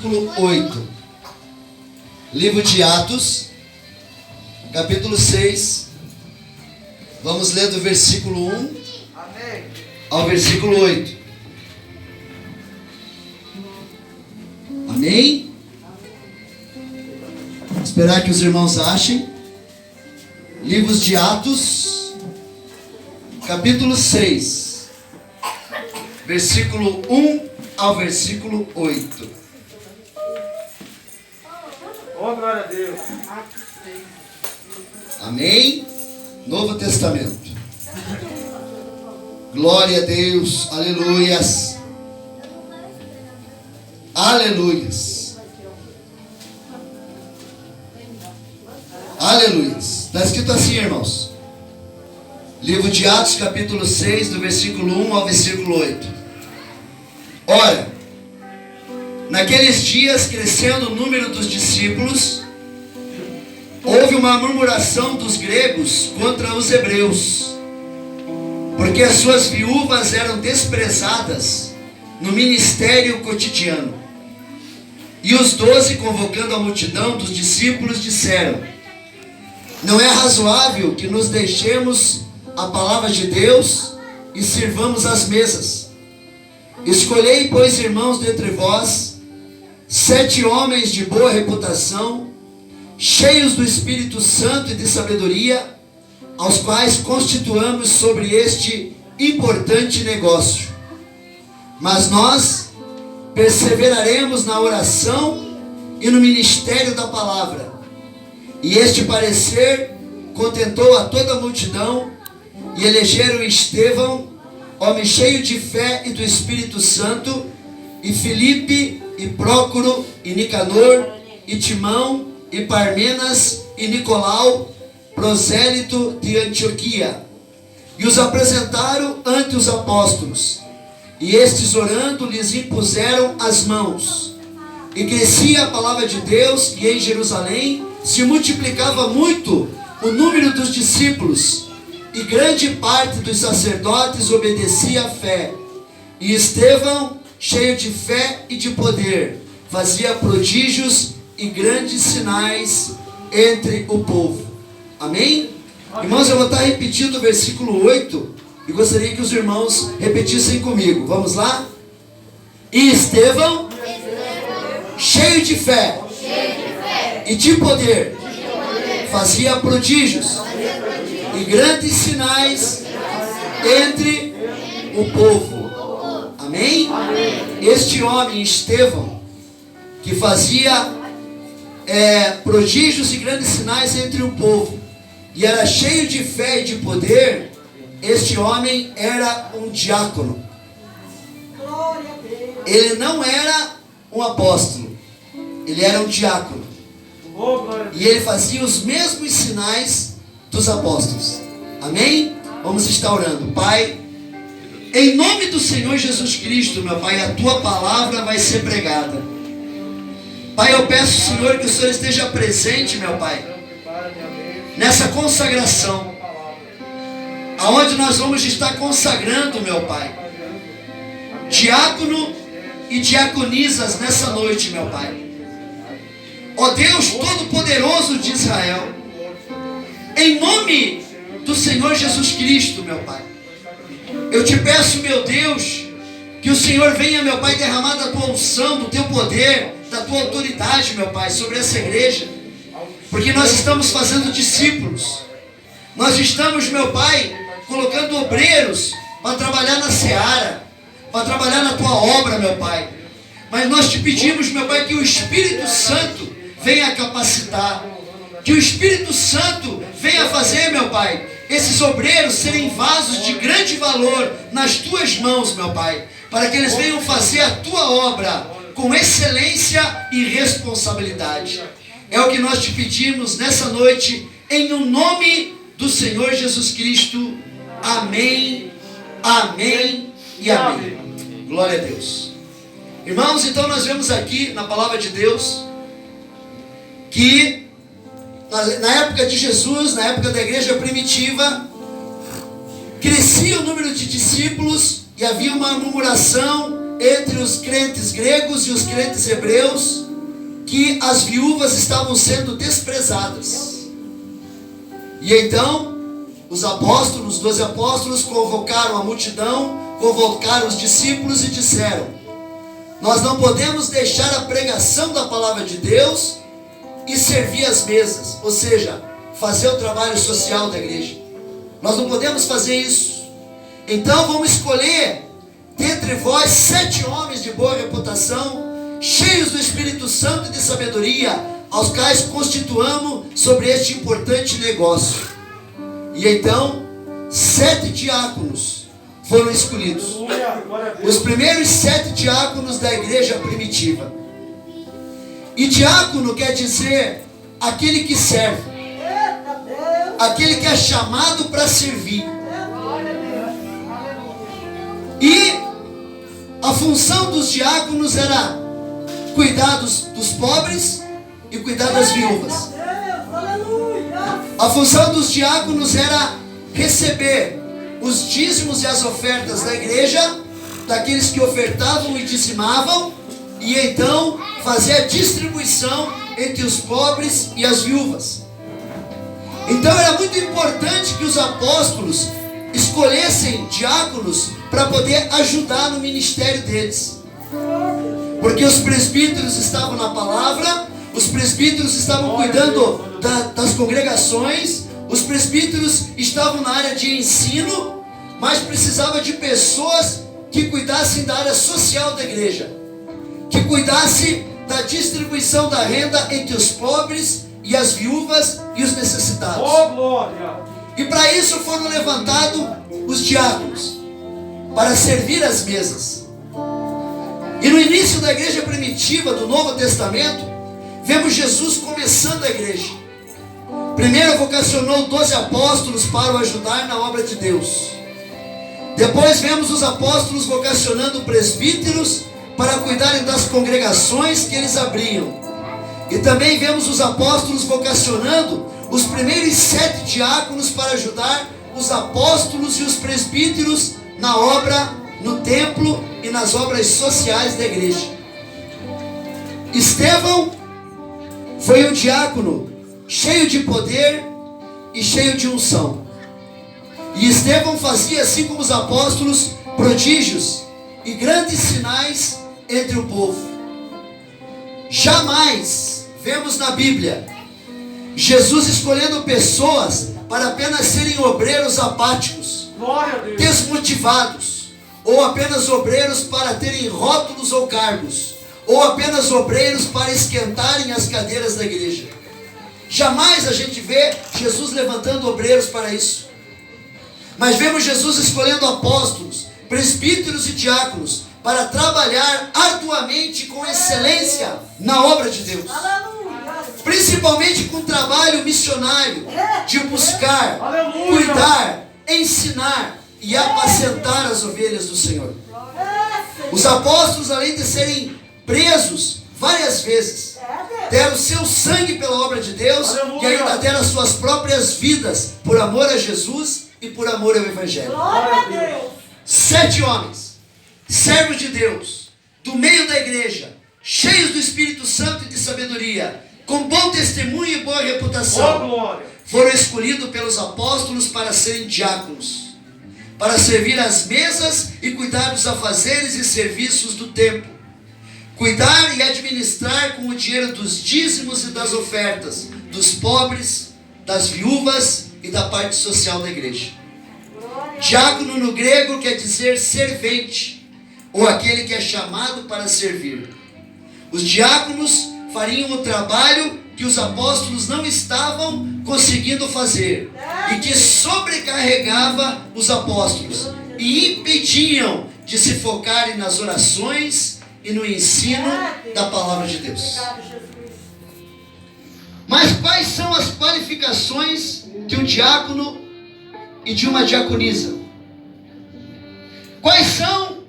versículo 8. Livro de Atos, capítulo 6. Vamos ler do versículo 1 ao versículo 8. Amém? Esperar que os irmãos achem. Livros de Atos, capítulo 6, versículo 1 ao versículo 8. Oh, glória a Deus. Amém? Novo Testamento. Glória a Deus. Aleluias. Aleluias. Aleluias. Está escrito assim, irmãos. Livro de Atos, capítulo 6, do versículo 1 ao versículo 8. Ora, naqueles dias, crescendo o número dos discípulos, houve uma murmuração dos gregos contra os hebreus, porque as suas viúvas eram desprezadas no ministério cotidiano. E os 12, convocando a multidão dos discípulos, disseram: não é razoável que nos deixemos a palavra de Deus e sirvamos as mesas. Escolhei, pois, irmãos, dentre vós 7 homens de boa reputação, cheios do Espírito Santo e de sabedoria, aos quais constituamos sobre este importante negócio. Mas nós perseveraremos na oração e no ministério da palavra. E este parecer contentou a toda a multidão, e elegeram Estevão, homem cheio de fé e do Espírito Santo, e Filipe, e Prócoro, e Nicanor, e Timão, e Parmenas, e Nicolau, prosélito de Antioquia. E os apresentaram ante os apóstolos. E estes, orando, lhes impuseram as mãos. E crescia a palavra de Deus, e em Jerusalém se multiplicava muito o número dos discípulos, e grande parte dos sacerdotes obedecia à fé. E Estevão, cheio de fé e de poder, fazia prodígios e grandes sinais entre o povo. Amém? Irmãos, eu vou estar repetindo o versículo 8 e gostaria que os irmãos repetissem comigo. Vamos lá? E Estevão, cheio de fé e de poder, fazia prodígios e grandes sinais entre o povo. Amém? Este homem, Estevão, que fazia prodígios e grandes sinais entre o povo, e era cheio de fé e de poder, este homem era um diácono. Ele não era um apóstolo, ele era um diácono. E ele fazia os mesmos sinais dos apóstolos. Amém? Vamos estar orando. Pai, em nome do Senhor Jesus Cristo, meu Pai, a Tua palavra vai ser pregada. Pai, eu peço, Senhor, que o Senhor esteja presente, meu Pai, nessa consagração, aonde nós vamos estar consagrando, meu Pai, diácono e diaconisas nessa noite, meu Pai. Ó Deus Todo-Poderoso de Israel, em nome do Senhor Jesus Cristo, meu Pai, eu te peço, meu Deus, que o Senhor venha, meu Pai, derramar da Tua unção, do Teu poder, da Tua autoridade, meu Pai, sobre essa igreja, porque nós estamos fazendo discípulos, nós estamos, meu Pai, colocando obreiros para trabalhar na seara, para trabalhar na Tua obra, meu Pai. Mas nós te pedimos, meu Pai, que o Espírito Santo venha capacitar, que o Espírito Santo venha fazer, meu Pai, esses obreiros serem vasos de grande valor nas Tuas mãos, meu Pai, para que eles venham fazer a Tua obra com excelência e responsabilidade. É o que nós te pedimos nessa noite, em o nome do Senhor Jesus Cristo. Amém, amém e amém. Glória a Deus. Irmãos, então nós vemos aqui na palavra de Deus que na época de Jesus, na época da igreja primitiva, crescia o número de discípulos e havia uma murmuração entre os crentes gregos e os crentes hebreus que as viúvas estavam sendo desprezadas. E então, os apóstolos, os 12 apóstolos, convocaram a multidão, convocaram os discípulos e disseram: nós não podemos deixar a pregação da palavra de Deus e servir as mesas, ou seja, fazer o trabalho social da igreja. Nós não podemos fazer isso. Então vamos escolher dentre vós 7 homens de boa reputação, cheios do Espírito Santo e de sabedoria, aos quais constituamos sobre este importante negócio. E então 7 diáconos foram escolhidos. Os primeiros 7 diáconos da igreja primitiva. E diácono quer dizer aquele que serve, aquele que é chamado para servir. E a função dos diáconos era cuidar dos pobres e cuidar das viúvas. A função dos diáconos era receber os dízimos e as ofertas da igreja, daqueles que ofertavam e dizimavam, e então fazer a distribuição entre os pobres e as viúvas. Então era muito importante que os apóstolos escolhessem diáconos para poder ajudar no ministério deles. Porque os presbíteros estavam na palavra, os presbíteros estavam cuidando das congregações, os presbíteros estavam na área de ensino, mas precisava de pessoas que cuidassem da área social da igreja, que cuidassem da distribuição da renda entre os pobres e as viúvas e os necessitados. E para isso foram levantados os diáconos, para servir as mesas. E no início da igreja primitiva do Novo Testamento, vemos Jesus começando a igreja. Primeiro vocacionou 12 apóstolos para o ajudar na obra de Deus. Depois vemos os apóstolos vocacionando presbíteros para cuidarem das congregações que eles abriam. E também vemos os apóstolos vocacionando os primeiros 7 diáconos para ajudar os apóstolos e os presbíteros na obra, no templo e nas obras sociais da igreja. Estevão foi um diácono cheio de poder e cheio de unção. E Estevão fazia, assim como os apóstolos, prodígios e grandes sinais entre o povo. Jamais vemos na Bíblia Jesus escolhendo pessoas para apenas serem obreiros apáticos, desmotivados, ou apenas obreiros para terem rótulos ou cargos, ou apenas obreiros para esquentarem as cadeiras da igreja. Jamais a gente vê Jesus levantando obreiros para isso. Mas vemos Jesus escolhendo apóstolos, presbíteros e diáconos para trabalhar arduamente com excelência na obra de Deus. Principalmente com trabalho missionário, de buscar, cuidar, ensinar e apacentar as ovelhas do Senhor. Os apóstolos, além de serem presos várias vezes, deram seu sangue pela obra de Deus e ainda deram as suas próprias vidas por amor a Jesus e por amor ao Evangelho. 7 homens, servos de Deus, do meio da igreja, cheios do Espírito Santo e de sabedoria, com bom testemunho e boa reputação, foram escolhidos pelos apóstolos para serem diáconos, para servir as mesas e cuidar dos afazeres e serviços do templo, cuidar e administrar com o dinheiro dos dízimos e das ofertas, dos pobres, das viúvas e da parte social da igreja. Diácono no grego quer dizer servente, ou aquele que é chamado para servir. Os diáconos fariam o trabalho que os apóstolos não estavam conseguindo fazer e que sobrecarregava os apóstolos e impediam de se focarem nas orações e no ensino da palavra de Deus. Mas quais são as qualificações de um diácono e de uma diaconisa? Quais são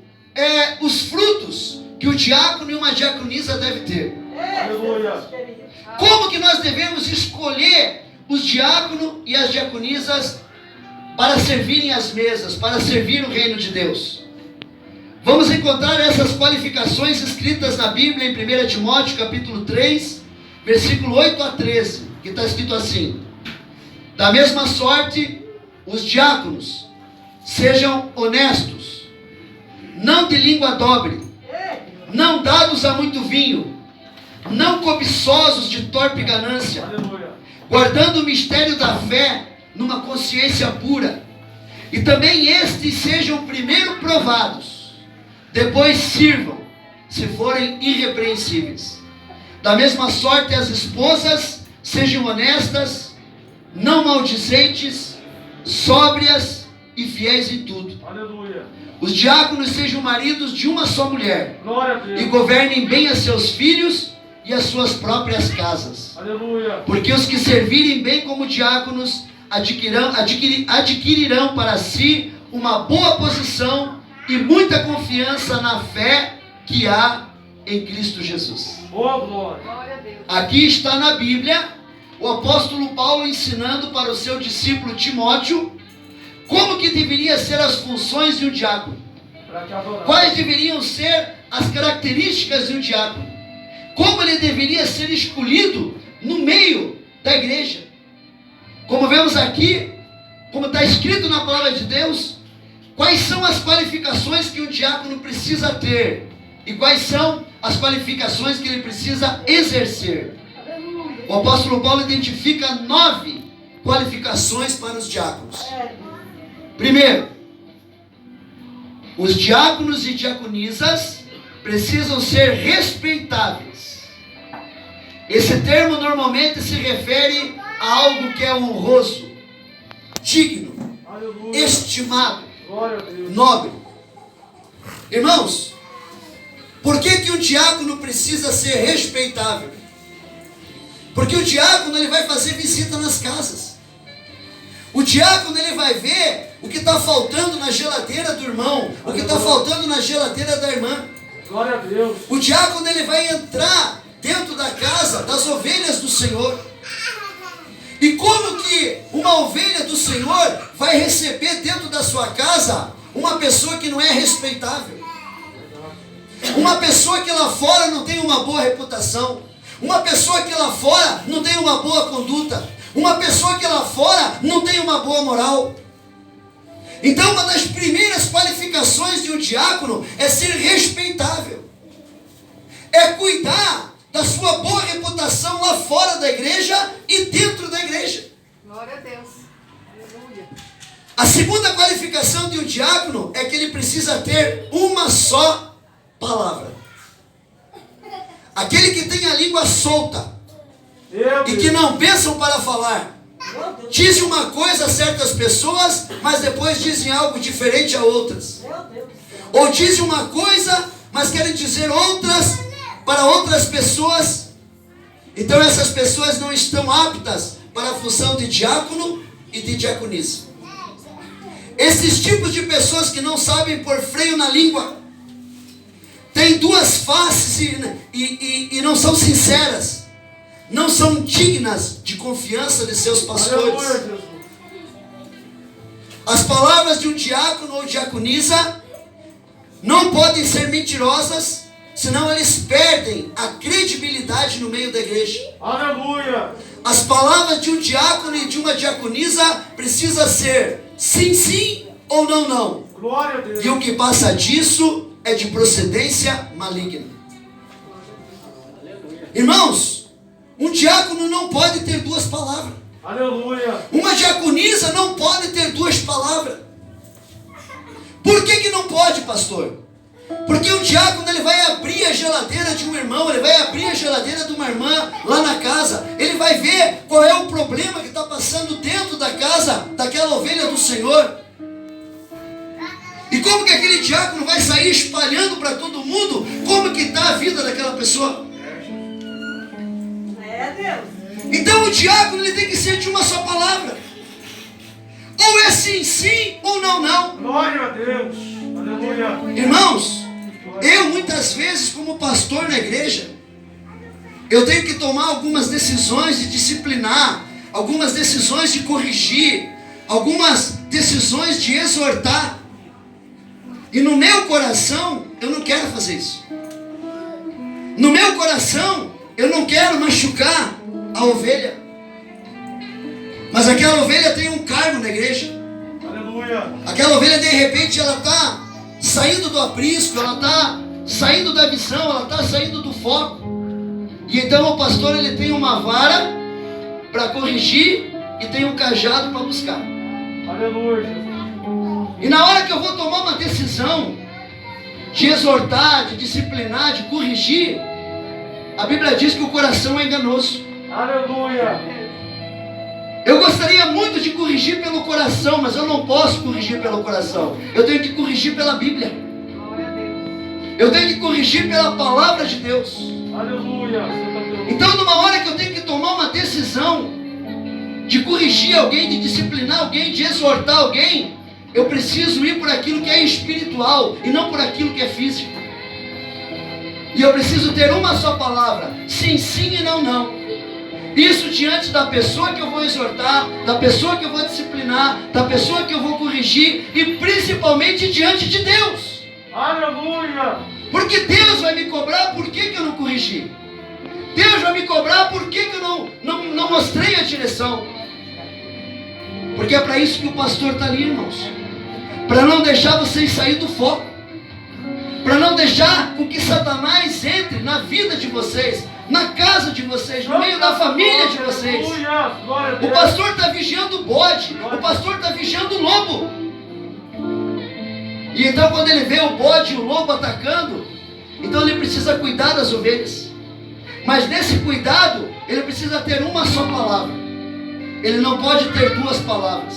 os frutos que o diácono e uma diaconisa devem ter? Como que nós devemos escolher os diáconos e as diaconisas para servirem as mesas, para servir o reino de Deus? Vamos encontrar essas qualificações escritas na Bíblia em 1 Timóteo capítulo 3, versículo 8 a 13, que está escrito assim: da mesma sorte, os diáconos sejam honestos, não de língua dobre, não dados a muito vinho, não cobiçosos de torpe ganância, guardando o mistério da fé numa consciência pura. E também estes sejam primeiro provados, depois sirvam, se forem irrepreensíveis. Da mesma sorte, as esposas sejam honestas, não maldizentes, sóbrias e fiéis em tudo. Aleluia. Os diáconos sejam maridos de uma só mulher, Glória a Deus. e governem bem a seus filhos e as suas próprias casas. Aleluia. Porque os que servirem bem como diáconos adquirirão para si uma boa posição e muita confiança na fé que há em Cristo Jesus. Boa glória. Aqui está na Bíblia o apóstolo Paulo ensinando para o seu discípulo Timóteo como que deveriam ser as funções de um diácono. Para te adorar. Quais deveriam ser as características de um diácono? Como ele deveria ser escolhido no meio da igreja? Como vemos aqui, como está escrito na palavra de Deus, quais são as qualificações que um diácono precisa ter e quais são as qualificações que ele precisa exercer. O apóstolo Paulo identifica 9 qualificações para os diáconos. Primeiro, os diáconos e diaconisas precisam ser respeitáveis. Esse termo normalmente se refere a algo que é honroso, digno, Aleluia. estimado, Glória a Deus. nobre. Irmãos, por que um diácono precisa ser respeitável? Porque o diácono ele vai fazer visita nas casas. O diácono ele vai ver o que está faltando na geladeira do irmão, o que está faltando na geladeira da irmã. Glória a Deus. O diácono ele vai entrar dentro da casa das ovelhas do Senhor. E como que uma ovelha do Senhor vai receber dentro da sua casa uma pessoa que não é respeitável? Uma pessoa que lá fora não tem uma boa reputação. Uma pessoa que lá fora não tem uma boa conduta. Uma pessoa que lá fora não tem uma boa moral. Então uma das primeiras qualificações de um diácono é ser respeitável. É cuidar da sua boa reputação lá fora da igreja e dentro da igreja. Glória a Deus. Aleluia. A segunda qualificação de um diácono é que ele precisa ter uma só palavra. Aquele que tem a língua solta Meu e Deus. que não pensam para falar. Dizem uma coisa a certas pessoas, mas depois dizem algo diferente a outras. Ou dizem uma coisa, mas querem dizer outras para outras pessoas. Então essas pessoas não estão aptas para a função de diácono e de diaconisa. Esses tipos de pessoas que não sabem pôr freio na língua, têm duas faces e não são sinceras, não são dignas de confiança de seus pastores. Aleluia, Jesus. As palavras de um diácono ou diaconisa não podem ser mentirosas, senão eles perdem a credibilidade no meio da igreja. Aleluia. As palavras de um diácono e de uma diaconisa precisam ser sim, sim ou não, não. Glória a Deus. E o que passa disso é de procedência maligna. Irmãos, um diácono não pode ter duas palavras. Aleluia. Uma diaconisa não pode ter duas palavras. Por que não pode, pastor? Porque o diácono ele vai abrir a geladeira de um irmão, ele vai abrir a geladeira de uma irmã lá na casa. Ele vai ver qual é o problema que está passando dentro da casa daquela ovelha do Senhor. E como que aquele diácono vai sair espalhando para todo mundo como que está a vida daquela pessoa? É Deus. Então o diácono ele tem que ser de uma só palavra. Ou é sim, sim, ou não, não. Glória a Deus. Aleluia. Irmãos, eu muitas vezes como pastor na igreja, eu tenho que tomar algumas decisões de disciplinar, algumas decisões de corrigir, algumas decisões de exortar. E no meu coração, eu não quero fazer isso. No meu coração, eu não quero machucar a ovelha. Mas aquela ovelha tem um cargo na igreja. Aleluia. Aquela ovelha, de repente, ela está saindo do aprisco, ela está saindo da visão, ela está saindo do foco. E então o pastor, ele tem uma vara para corrigir e tem um cajado para buscar. Aleluia. E na hora que eu vou tomar uma decisão de exortar, de disciplinar, de corrigir, a Bíblia diz que o coração é enganoso. Aleluia. Eu gostaria muito de corrigir pelo coração, mas eu não posso corrigir pelo coração. Eu tenho que corrigir pela Bíblia. Glória a Deus. Eu tenho que corrigir pela palavra de Deus. Aleluia. Então, numa hora que eu tenho que tomar uma decisão de corrigir alguém, de disciplinar alguém, de exortar alguém, eu preciso ir por aquilo que é espiritual e não por aquilo que é físico. E eu preciso ter uma só palavra: sim, sim e não, não. Isso diante da pessoa que eu vou exortar, da pessoa que eu vou disciplinar, da pessoa que eu vou corrigir e principalmente diante de Deus. Aleluia. Porque Deus vai me cobrar por que eu não corrigi. Deus vai me cobrar por que eu não mostrei a direção. Porque é para isso que o pastor está ali, irmãos. Para não deixar vocês sair do foco. Para não deixar com que Satanás entre na vida de vocês, na casa de vocês, no meio da família de vocês. O pastor está vigiando o bode, o pastor está vigiando o lobo. E então quando ele vê o bode e o lobo atacando, então ele precisa cuidar das ovelhas. Mas nesse cuidado, ele precisa ter uma só palavra. Ele não pode ter duas palavras.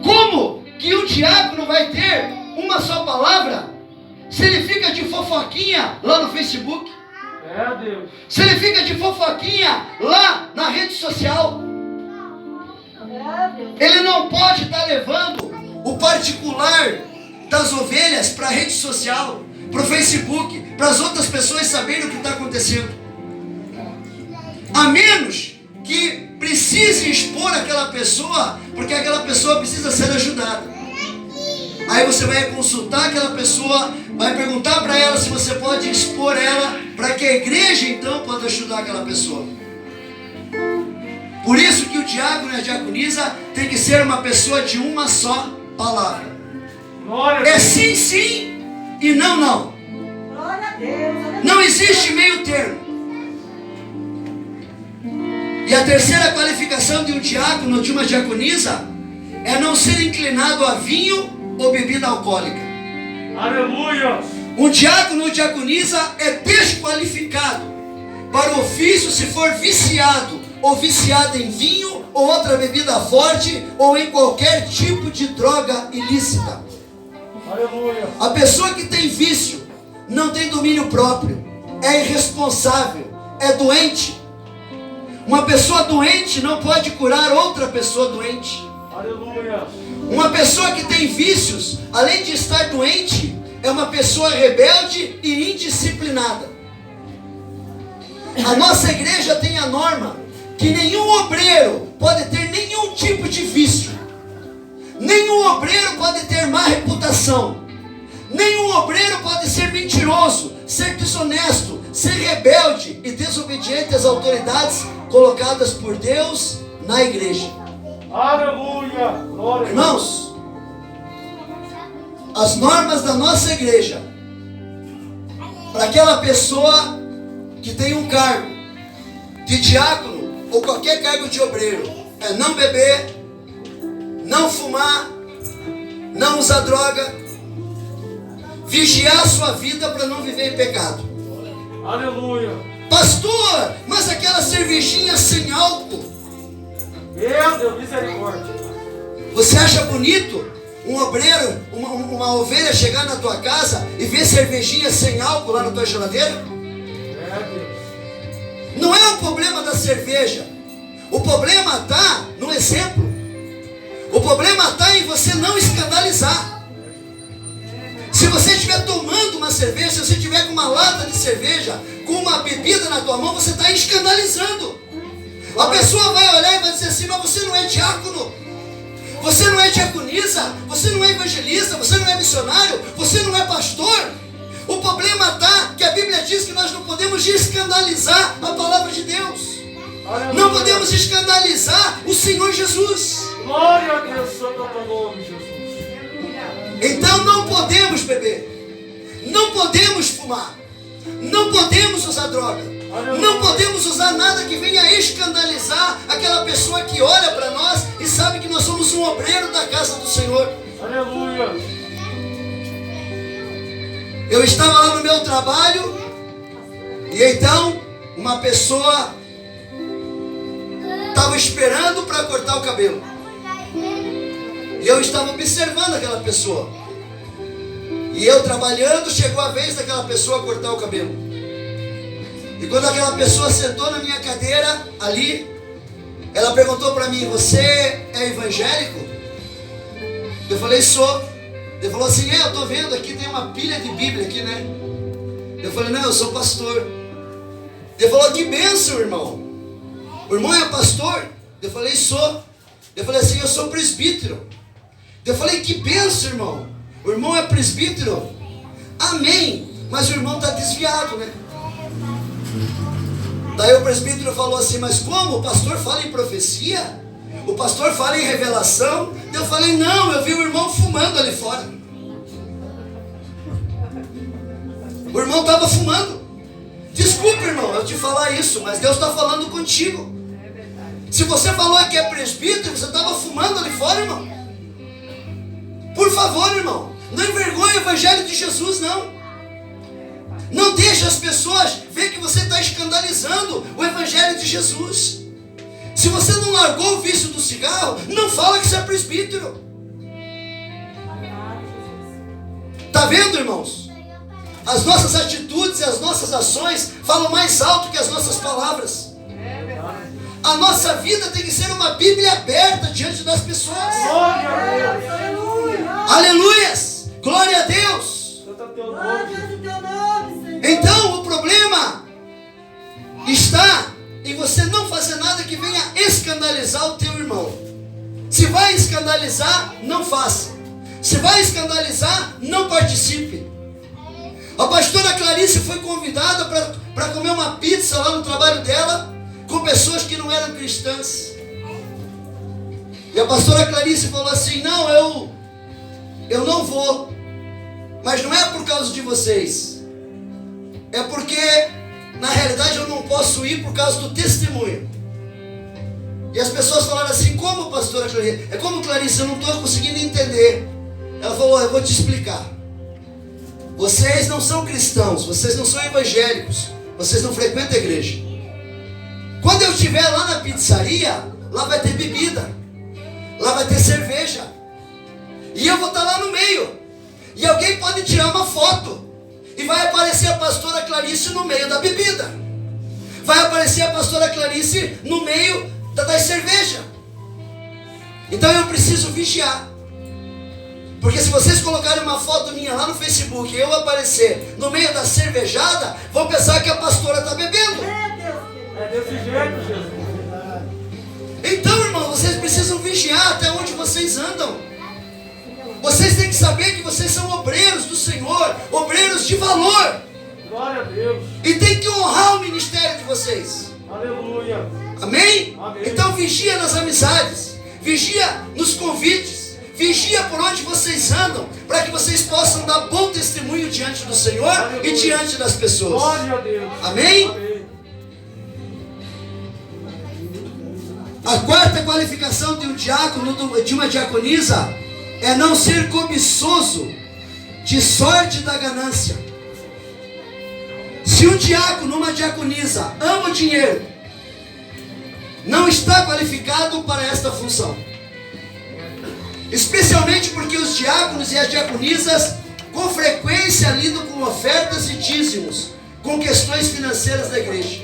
Como que o diácono vai ter uma só palavra se ele fica de fofoquinha lá no Facebook? É, Deus. Se ele fica de fofoquinha lá na rede social? Ele não pode estar levando o particular das ovelhas para a rede social, para o Facebook, para as outras pessoas saberem o que está acontecendo. A menos que precise expor aquela pessoa, porque aquela pessoa precisa ser ajudada. Aí você vai consultar aquela pessoa, vai perguntar para ela se você pode expor ela, para que a igreja então possa ajudar aquela pessoa. Por isso que o diácono e a diaconisa tem que ser uma pessoa de uma só palavra. É sim, sim e não, não. Não existe meio termo. E a terceira qualificação de um diácono ou de uma diaconisa é não ser inclinado a vinho ou bebida alcoólica. Aleluia. Um diácono ou diaconisa é desqualificado para o ofício se for viciado ou viciado em vinho ou outra bebida forte ou em qualquer tipo de droga ilícita. Aleluia. A pessoa que tem vício não tem domínio próprio, é irresponsável, é doente. Uma pessoa doente não pode curar outra pessoa doente. Aleluia. Uma pessoa que tem vícios, além de estar doente, é uma pessoa rebelde e indisciplinada. A nossa igreja tem a norma que nenhum obreiro pode ter nenhum tipo de vício. Nenhum obreiro pode ter má reputação. Nenhum obreiro pode ser mentiroso, ser desonesto, ser rebelde e desobediente às autoridades colocadas por Deus na igreja. Aleluia. Glória. Irmãos, as normas da nossa igreja para aquela pessoa que tem um cargo de diácono ou qualquer cargo de obreiro é não beber, não fumar, não usar droga, vigiar a sua vida para não viver em pecado. Aleluia. Pastor, mas aquela cervejinha sem álcool, Meu Deus, misericórdia. você acha bonito um obreiro, uma ovelha chegar na tua casa e ver cervejinha sem álcool lá na tua geladeira? É, Deus. Não é o problema da cerveja. O problema está no exemplo. O problema está em você não escandalizar. Se você estiver tomando uma cerveja, se você estiver com uma lata de cerveja, com uma bebida na tua mão, você está escandalizando. A pessoa vai olhar e vai dizer assim: mas você não é diácono, Você não é diaconisa, você não é evangelista, você não é missionário, você não é pastor. O problema está que a Bíblia diz que nós não podemos escandalizar a palavra de Deus. Aleluia. Não podemos escandalizar o Senhor Jesus. Glória a Deus, santo é o teu nome, Jesus. Então não podemos beber, não podemos fumar, não podemos usar droga, não podemos usar nada que venha escandalizar aquela pessoa que olha para nós e sabe que nós somos um obreiro da casa do Senhor. Aleluia. Eu estava lá no meu trabalho e então uma pessoa estava esperando para cortar o cabelo. E eu estava observando aquela pessoa. E eu trabalhando, chegou a vez daquela pessoa cortar o cabelo. E quando aquela pessoa sentou na minha cadeira ali, ela perguntou para mim: você é evangélico? Eu falei: sou. Ele falou assim: eu estou vendo aqui, tem uma pilha de Bíblia aqui, né? Eu falei: não, eu sou pastor. Ele falou: que bênção, irmão. O irmão é pastor? Eu falei: sou. Eu falei assim: eu sou presbítero. Eu falei: que bênção, irmão. O irmão é presbítero? Amém. Mas o irmão está desviado, né? Daí o presbítero falou assim: mas como? O pastor fala em profecia? O pastor fala em revelação? Eu falei: não, eu vi o irmão fumando ali fora. O irmão estava fumando. Desculpa, irmão, eu te falar isso, mas Deus está falando contigo. Se você falou que é presbítero, você estava fumando ali fora, irmão. Por favor, irmão, não envergonhe o evangelho de Jesus, não. Não deixe as pessoas ver que você está escandalizando o evangelho de Jesus. Se você não largou o vício do cigarro, não fala que você é presbítero. Está vendo, irmãos? As nossas atitudes e as nossas ações falam mais alto que as nossas palavras. A nossa vida tem que ser uma Bíblia aberta diante das pessoas. Glória a Deus. Aleluias! Glória a Deus! Santo é o teu nome. Então o problema está em você não fazer nada que venha escandalizar o teu irmão. Se vai escandalizar, não faça. Se vai escandalizar, não participe. A pastora Clarice foi convidada para comer uma pizza lá no trabalho dela com pessoas que não eram cristãs. E a pastora Clarice falou assim: não, eu não vou. Mas não é por causa de vocês. É porque na realidade eu não posso ir por causa do testemunho. E as pessoas falaram assim: como, pastora Clarice? É como, Clarice, eu não estou conseguindo entender. Ela falou: eu vou te explicar. Vocês não são cristãos, vocês não são evangélicos, vocês não frequentam a igreja. Quando eu estiver lá na pizzaria, lá vai ter bebida, lá vai ter cerveja, e eu vou estar lá no meio, e alguém pode tirar uma foto, e vai aparecer a pastora Clarice no meio da bebida, vai aparecer a pastora Clarice no meio da cerveja. Então eu preciso vigiar. Porque se vocês colocarem uma foto minha lá no Facebook e eu aparecer no meio da cervejada, vão pensar que a pastora está bebendo. É desse jeito, Jesus. Então, irmão, vocês precisam vigiar até onde vocês andam. Vocês têm que saber que vocês são obreiros do Senhor, obreiros de valor. Glória a Deus. E tem que honrar o ministério de vocês. Aleluia. Amém? Amém. Então vigia nas amizades, vigia nos convites. Vigia por onde vocês andam, para que vocês possam dar bom testemunho diante do Senhor. Aleluia. E diante das pessoas. Glória a Deus. Amém? Amém. A quarta qualificação de um diácono, de uma diaconisa, é não ser cobiçoso de sorte da ganância. Se um diácono, uma diaconisa, ama o dinheiro, não está qualificado para esta função. Especialmente porque os diáconos e as diaconisas com frequência lidam com ofertas e dízimos, com questões financeiras da igreja.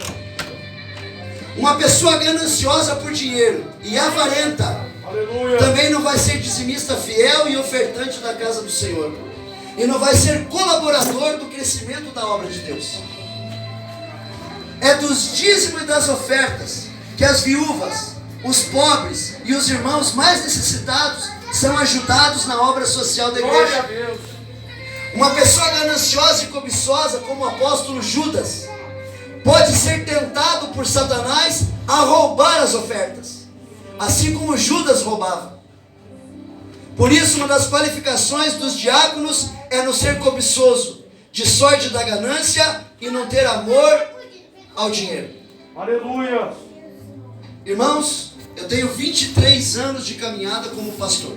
Uma pessoa gananciosa por dinheiro e avarenta, Aleluia. também não vai ser dizimista fiel e ofertante da casa do Senhor. E não vai ser colaborador do crescimento da obra de Deus. É dos dízimos e das ofertas que as viúvas os pobres e os irmãos mais necessitados são ajudados na obra social da Glória a igreja. Deus. Uma pessoa gananciosa e cobiçosa, como o apóstolo Judas, pode ser tentado por Satanás a roubar as ofertas, assim como Judas roubava. Por isso, uma das qualificações dos diáconos é não ser cobiçoso, de sorte da ganância e não ter amor ao dinheiro. Aleluia. Irmãos, eu tenho 23 anos de caminhada como pastor.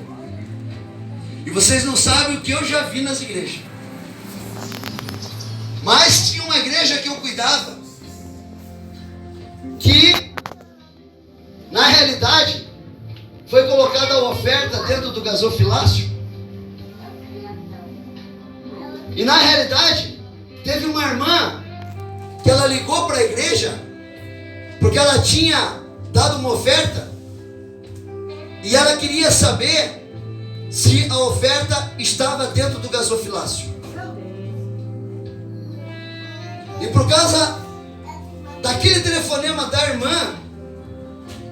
E vocês não sabem o que eu já vi nas igrejas. Mas tinha uma igreja que eu cuidava, que, na realidade, foi colocada a oferta dentro do gasofilácio. E na realidade, teve uma irmã que ela ligou para a igreja, porque ela tinha dado uma oferta, e ela queria saber se a oferta estava dentro do gasofilácio. E por causa daquele telefonema da irmã,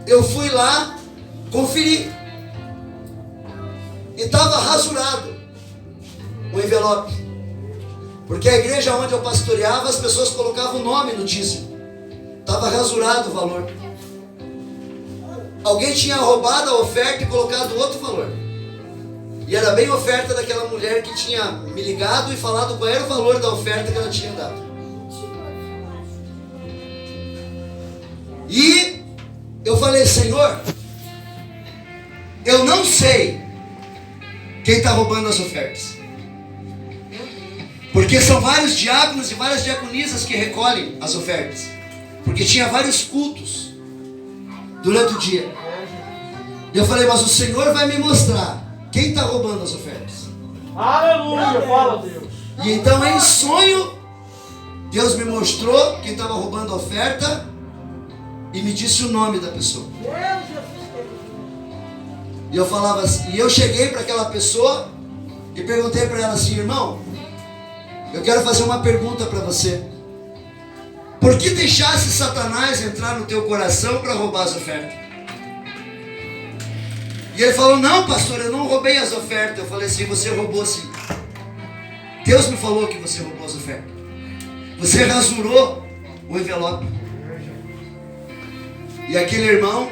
eu fui lá conferir. E estava rasurado o envelope. Porque a igreja onde eu pastoreava, as pessoas colocavam o nome no dízimo. Estava rasurado o valor. Alguém tinha roubado a oferta e colocado outro valor. E era bem a oferta daquela mulher que tinha me ligado e falado qual era o valor da oferta que ela tinha dado. E eu falei, Senhor, eu não sei quem está roubando as ofertas. Porque são vários diáconos e várias diaconisas que recolhem as ofertas. Porque tinha vários cultos durante o dia. E eu falei, mas o Senhor vai me mostrar quem está roubando as ofertas. Aleluia. Fala, Deus. E então em sonho, Deus me mostrou quem estava roubando a oferta e me disse o nome da pessoa. E eu falava assim, e eu cheguei para aquela pessoa e perguntei para ela assim, irmão, eu quero fazer uma pergunta para você. Por que deixasse Satanás entrar no teu coração para roubar as ofertas? E ele falou, não pastor, eu não roubei as ofertas. Eu falei assim, você roubou sim. Deus me falou que você roubou as ofertas. Você rasurou o envelope. E aquele irmão,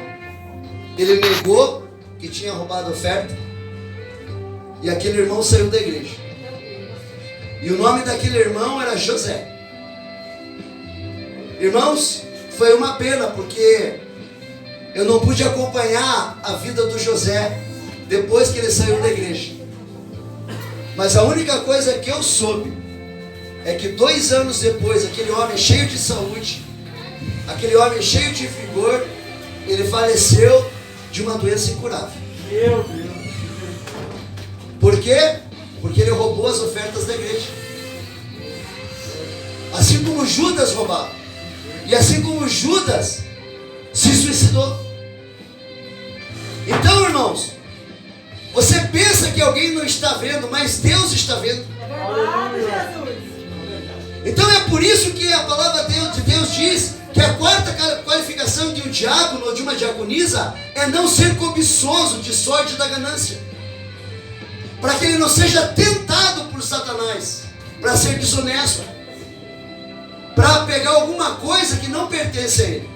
ele negou que tinha roubado a oferta. E aquele irmão saiu da igreja. E o nome daquele irmão era José. Irmãos, foi uma pena porque eu não pude acompanhar a vida do José depois que ele saiu da igreja. Mas a única coisa que eu soube é que 2 anos depois, aquele homem cheio de saúde, aquele homem cheio de vigor, ele faleceu de uma doença incurável. Meu Deus. Por quê? Porque ele roubou as ofertas da igreja. Assim como Judas roubava. E assim como Judas se suicidou. Então, irmãos, você pensa que alguém não está vendo, mas Deus está vendo. Então é por isso que a palavra de Deus diz que a quarta qualificação de um diácono ou de uma diaconisa é não ser cobiçoso de sorte da ganância. Para que ele não seja tentado por Satanás, para ser desonesto, para pegar alguma coisa que não pertence a ele.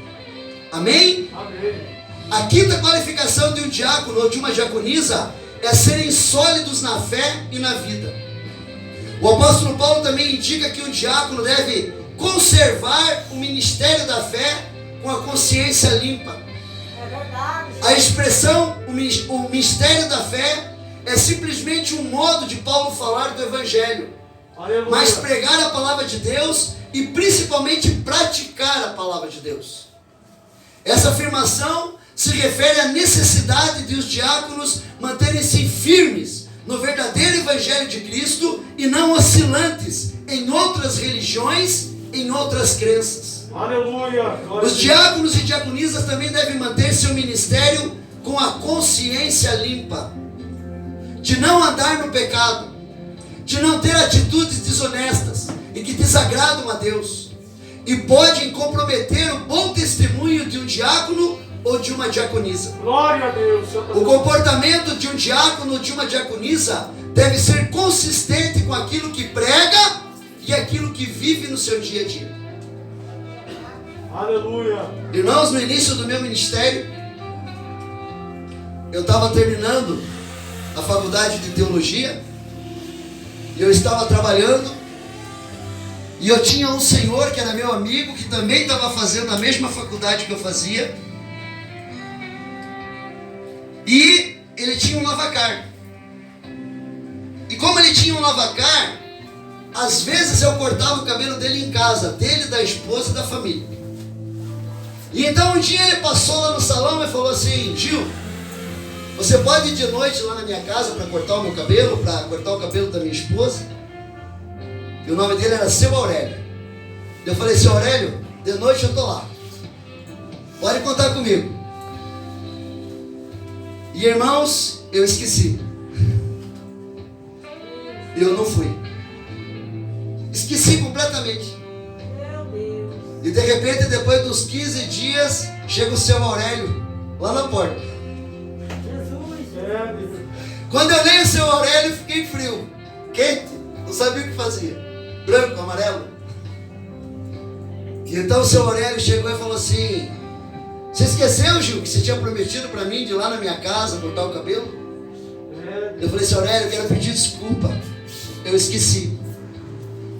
Amém? Amém. A quinta qualificação de um diácono ou de uma diaconisa é serem sólidos na fé e na vida. O apóstolo Paulo também indica que o diácono deve conservar o ministério da fé com a consciência limpa. A expressão, o mistério da fé, é simplesmente um modo de Paulo falar do Evangelho. Aleluia. Mas pregar a palavra de Deus e principalmente praticar a palavra de Deus. Essa afirmação se refere à necessidade de os diáconos manterem-se firmes no verdadeiro Evangelho de Cristo e não oscilantes em outras religiões, em outras crenças. Aleluia. Glória Os diáconos e diaconisas também devem manter seu ministério com a consciência limpa, de não andar no pecado, de não ter atitudes desonestas e que desagradam a Deus, e podem comprometer o bom testemunho de um diácono ou ou de uma diaconisa. Glória a Deus. Santa O comportamento de um diácono ou de uma diaconisa deve ser consistente com aquilo que prega e aquilo que vive no seu dia a dia. Aleluia. Irmãos, no início do meu ministério, eu estava terminando a faculdade de teologia e eu estava trabalhando e eu tinha um senhor que era meu amigo, que também estava fazendo a mesma faculdade que eu fazia, e ele tinha um lavacar. E como ele tinha um lavacar, às vezes eu cortava o cabelo dele em casa, dele, da esposa e da família. E então um dia ele passou lá no salão e falou assim: Gil, você pode ir de noite lá na minha casa para cortar o meu cabelo, para cortar o cabelo da minha esposa? E o nome dele era Seu Aurélio. Eu falei: Seu Aurélio, de noite eu estou lá, pode contar comigo. E irmãos, eu esqueci. Eu não fui. Esqueci completamente. E de repente, depois dos 15 dias, chega o Seu Aurélio lá na porta. É, Deus. Quando eu leio o Seu Aurélio, fiquei frio, quente, não sabia o que fazia. Branco, amarelo. E então o Seu Aurélio chegou e falou assim: você esqueceu, Gil, que você tinha prometido para mim de ir lá na minha casa cortar o cabelo? Eu falei: Seu Aurélio, eu quero pedir desculpa, eu esqueci.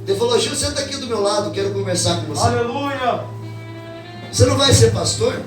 Ele falou: Gil, senta aqui do meu lado, quero conversar com você. Aleluia. Você não vai ser pastor?